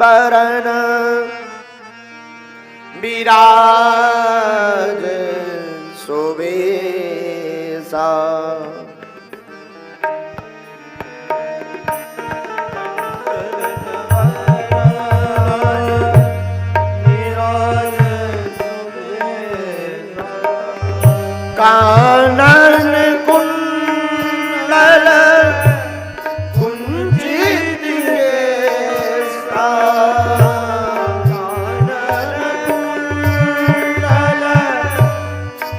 बरन विराज सुबेसा। कानन कुंडल कुंजित केसा। कानन कुंडल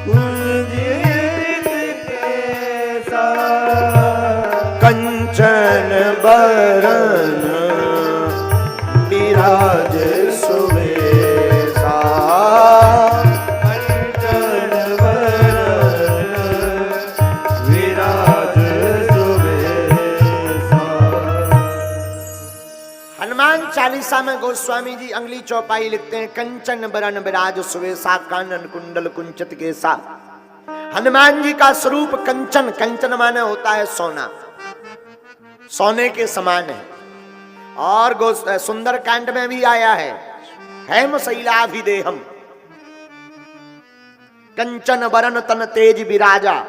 कुंजित केसा। कंचन बरन विराज सुबेसा। चालीसा में गोस्वामी जी अगली चौपाई लिखते हैं, कंचन बरन विराज सुवेसा कानन कुंडल कुंचित केसा। हनुमान जी का स्वरूप कंचन, कंचन माने होता है सोना, सोने के समान है। और सुंदर कांड में भी आया है, हेम शैलाभिदेहम कंचन बरन तन तेज विराजा।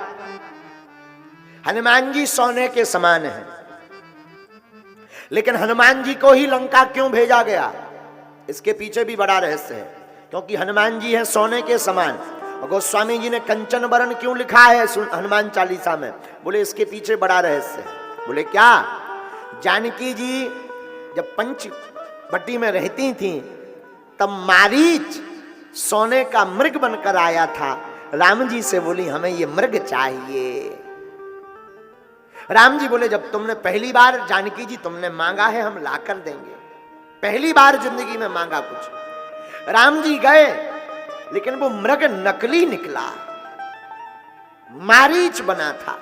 हनुमान जी सोने के समान है। लेकिन हनुमान जी को ही लंका क्यों भेजा गया, इसके पीछे भी बड़ा रहस्य है। क्योंकि हनुमान जी हैं सोने के समान। और गोस्वामी जी ने कंचन बरन क्यों लिखा है हनुमान चालीसा में, बोले इसके पीछे बड़ा रहस्य है। बोले क्या, जानकी जी जब पंचवटी में रहती थी तब मारीच सोने का मृग बनकर आया था। राम जी से बोली हमें ये मृग चाहिए। राम जी बोले जब तुमने पहली बार, जानकी जी तुमने मांगा है हम लाकर देंगे, पहली बार जिंदगी में मांगा कुछ। राम जी गए लेकिन वो मृग नकली निकला, मारीच बना था।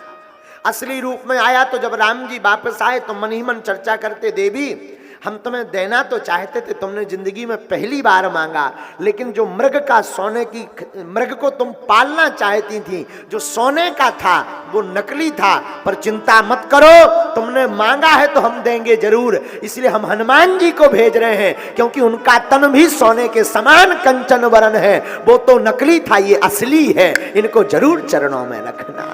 असली रूप में आया तो जब राम जी वापस आए तो मन ही मन चर्चा करते, देवी हम तुम्हें देना तो चाहते थे, तुमने जिंदगी में पहली बार मांगा, लेकिन जो मृग का सोने की मृग को तुम पालना चाहती थी, जो सोने का था वो नकली था। पर चिंता मत करो, तुमने मांगा है तो हम देंगे जरूर। इसलिए हम हनुमान जी को भेज रहे हैं, क्योंकि उनका तन भी सोने के समान कंचन वरण है। वो तो नकली था, ये असली है, इनको जरूर चरणों में रखना।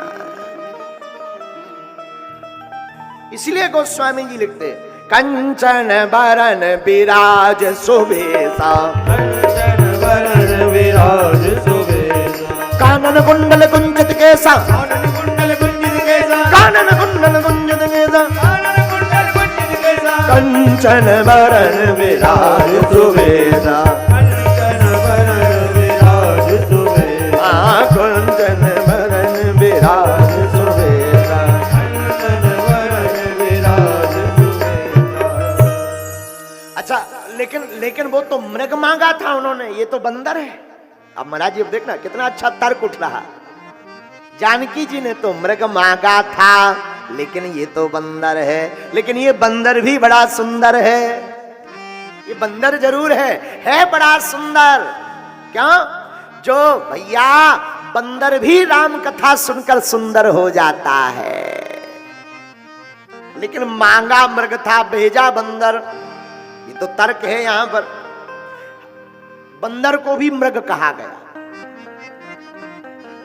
इसलिए गोस्वामी जी लिखते, कंचन बरन विराज सुबेसा। कंचन बरन विराज सुबेसा। कानन कुंडल कुंजित केसा। कानन कुंडल कुंजित केसा। कानन कुंडल कुंजित केसा। कानन कुंडल कुंजित केसा। कंचन बरन विराज सुबेसा। कंचन बरन विराज सुबेसा। कंचन बरन विराज सुबेसा। कंचन बरन विराज। अच्छा, लेकिन वो तो मृग मांगा था उन्होंने, ये तो बंदर है। अब महाराज जी देखना कितना अच्छा तर्क उठ रहा। जानकी जी ने तो मृग मांगा था, लेकिन ये तो बंदर है। लेकिन ये बंदर भी बड़ा सुंदर है, ये बंदर जरूर है बड़ा सुंदर। क्यों, जो भैया बंदर भी राम कथा सुनकर सुंदर हो जाता है। लेकिन मांगा मृग था, भेजा बंदर, ये तो तर्क है। यहां पर बंदर को भी मृग कहा गया,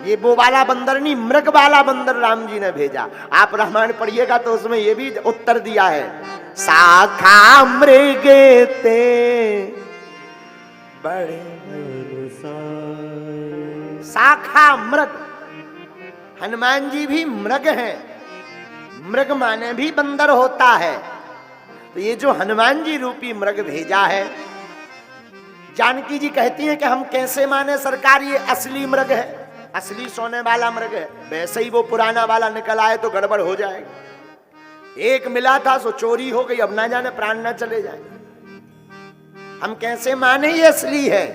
ये वो वाला बंदर नहीं, मृग वाला बंदर राम जी ने भेजा। आप रामायण पढ़िएगा तो उसमें ये भी उत्तर दिया है, शाखा मृग ते बड़े शाखा मृग। हनुमान जी भी मृग हैं, मृग माने भी बंदर होता है। तो ये जो हनुमान जी रूपी मृग भेजा है, जानकी जी कहती हैं कि हम कैसे माने सरकार, ये असली मृग है, असली सोने वाला मृग है। वैसे ही वो पुराना वाला निकल आए तो गड़बड़ हो जाएगी। एक मिला था सो चोरी हो गई, अब ना जाने प्राण ना चले जाए। हम कैसे माने ये असली है।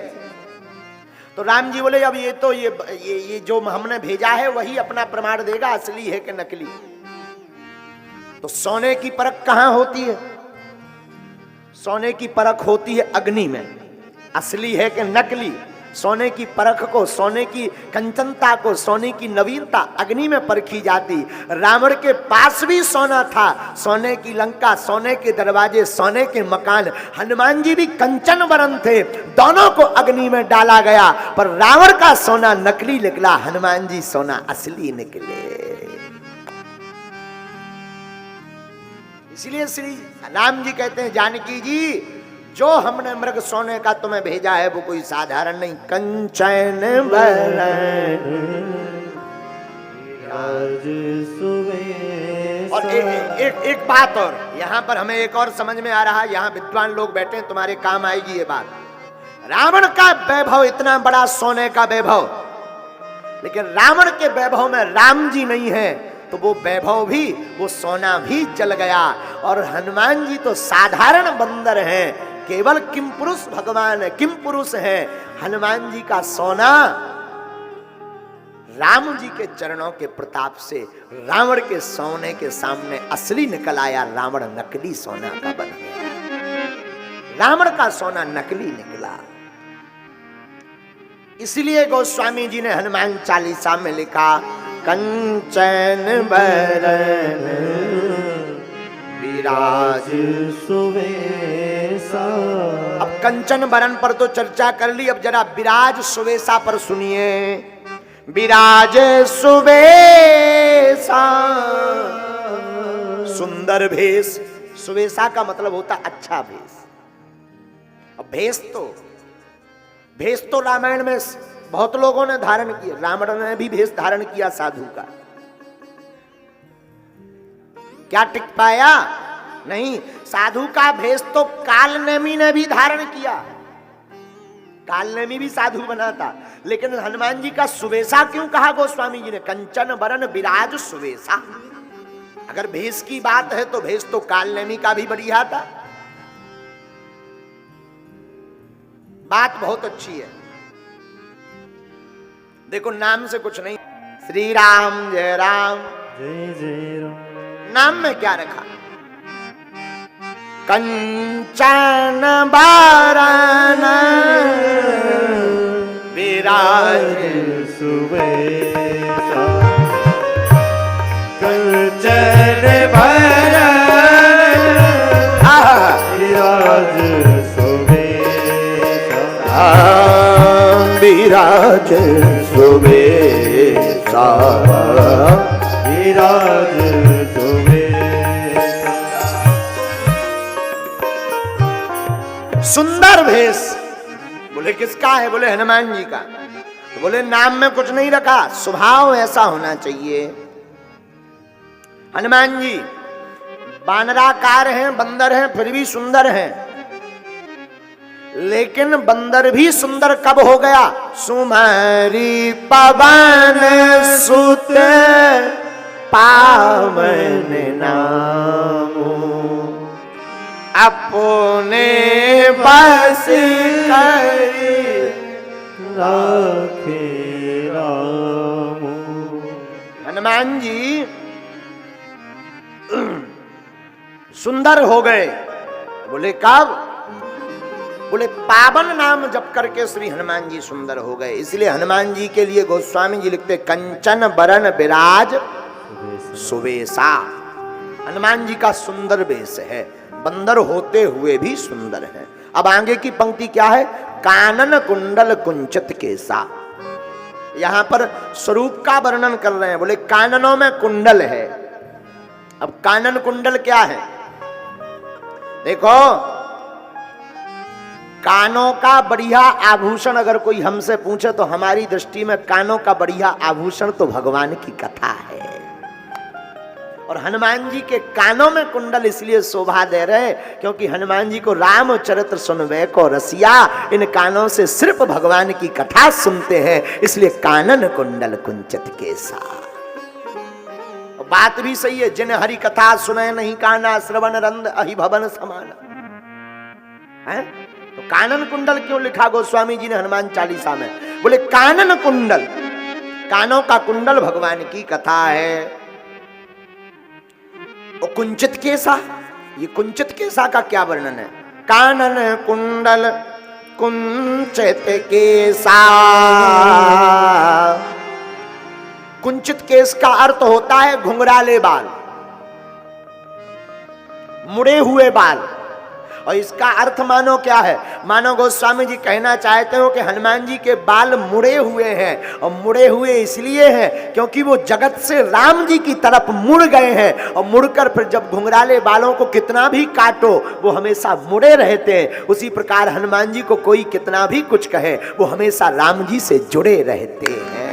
तो राम जी बोले अब ये तो ये जो हमने भेजा है वही अपना प्रमाण देगा असली है कि नकली। तो सोने की परख कहां होती है, सोने की परख होती है अग्नि में, असली है कि नकली। सोने की परख को, सोने की कंचनता को, सोने की नवीनता अग्नि में परखी जाती। रावण के पास भी सोना था, सोने की लंका, सोने के दरवाजे, सोने के मकान। हनुमान जी भी कंचन वरण थे, दोनों को अग्नि में डाला गया, पर रावण का सोना नकली निकला, हनुमान जी सोना असली निकले। इसलिए श्री राम जी कहते हैं, जानकी जी जो हमने मृग सोने का तुम्हें भेजा है वो कोई साधारण नहीं, कंचन बरन। और एक बात और यहाँ पर हमें एक और समझ में आ रहा है, यहाँ विद्वान लोग बैठे हैं, तुम्हारे काम आएगी ये बात। रावण का वैभव इतना बड़ा, सोने का वैभव, लेकिन रावण के वैभव में राम जी नहीं है, तो वो वैभव भी, वो सोना भी जल गया। और हनुमान जी तो साधारण बंदर हैं, केवल किम पुरुष भगवान है, किम पुरुष है। हनुमान जी का सोना राम जी के चरणों के प्रताप से रावण के सोने के सामने असली निकल आया, रावण नकली सोना का बन गया, रावण का सोना नकली निकला। इसलिए गोस्वामी जी ने हनुमान चालीसा में लिखा, कंचन बरन विराज सुवेशा। अब कंचन बरन पर तो चर्चा कर ली, अब जरा विराज सुवेशा पर सुनिए। विराज सुवेशा, सुंदर भेष। सुवेशा का मतलब होता अच्छा भेष। अब भेष तो रामायण में बहुत लोगों ने धारण किया, रावण ने भी भेष धारण किया साधु का। क्या टिक पाया? नहीं। साधु का भेष तो कालनेमी ने भी धारण किया, कालनेमी भी साधु बना था, लेकिन हनुमान जी का सुवेशा क्यों कहा गोस्वामी जी ने? कंचन बरन विराज सुवेशा। अगर भेष की बात है तो भेष तो कालनेमी का भी बढ़िया था। बात बहुत अच्छी है। देखो नाम से कुछ नहीं, श्री राम जय राम, जय जय राम। नाम में क्या रखा? कंचन बरन विराज सुवेशा, कंचन बरन विराज सुवेशा, विराज सुवेशा, विराज सुवेशा। सुंदर भेष। बोले किसका है? बोले हनुमान जी का। तो बोले नाम में कुछ नहीं रखा, स्वभाव ऐसा होना चाहिए। हनुमान जी बानराकार हैं, बंदर हैं, फिर भी सुंदर हैं। लेकिन बंदर भी सुंदर कब हो गया? सुमरी पवन सुत पावन नामो, अपने बस करी राखे राम। हनुमान जी सुंदर हो गए। बोले कब? बोले पावन नाम जप करके श्री हनुमान जी सुंदर हो गए। इसलिए हनुमान जी के लिए गोस्वामी जी लिखते, कंचन बरन विराज सुवेशा। हनुमान जी का सुंदर वेश है, बंदर होते हुए भी सुंदर है। अब आगे की पंक्ति क्या है? कानन कुंडल कुंचित केसा। यहां पर स्वरूप का वर्णन कर रहे हैं। बोले काननों में कुंडल है। अब कानन कुंडल क्या है? देखो, कानों का बढ़िया आभूषण अगर कोई हमसे पूछे तो हमारी दृष्टि में कानों का बढ़िया आभूषण तो भगवान की कथा है। और हनुमान जी के कानों में कुंडल इसलिए शोभा दे रहे क्योंकि हनुमान जी को रामचरित्र सुनवे को रसिया, इन कानों से सिर्फ भगवान की कथा सुनते हैं, इसलिए कानन कुंडल कुंचित केसा। बात भी सही है, जिन हरि कथा सुने नहीं काना, श्रवण रंद अहि भवन समान है। तो कानन कुंडल क्यों लिखा गोस्वामी जी ने हनुमान चालीसा में? बोले कानन कुंडल, कानों का कुंडल भगवान की कथा है। और कुंचित केसा, ये कुंचित केसा का क्या वर्णन है? कानन कुंडल कुंचित केसा। कुंचित केस का अर्थ होता है घुंघराले बाल, मुड़े हुए बाल। और इसका अर्थ मानो क्या है? मानो गोस्वामी जी कहना चाहते हो कि हनुमान जी के बाल मुड़े हुए हैं, और मुड़े हुए इसलिए हैं क्योंकि वो जगत से राम जी की तरफ मुड़ गए हैं, और मुड़कर फिर जब घुंघराले बालों को कितना भी काटो वो हमेशा मुड़े रहते हैं। उसी प्रकार हनुमान जी को कोई कितना भी कुछ कहे वो हमेशा राम जी से जुड़े रहते हैं।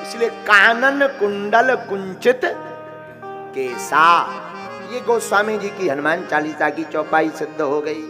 इसलिए कानन कुंडल कुंचित केसा। ये गोस्वामी जी की हनुमान चालीसा की चौपाई सिद्ध हो गई।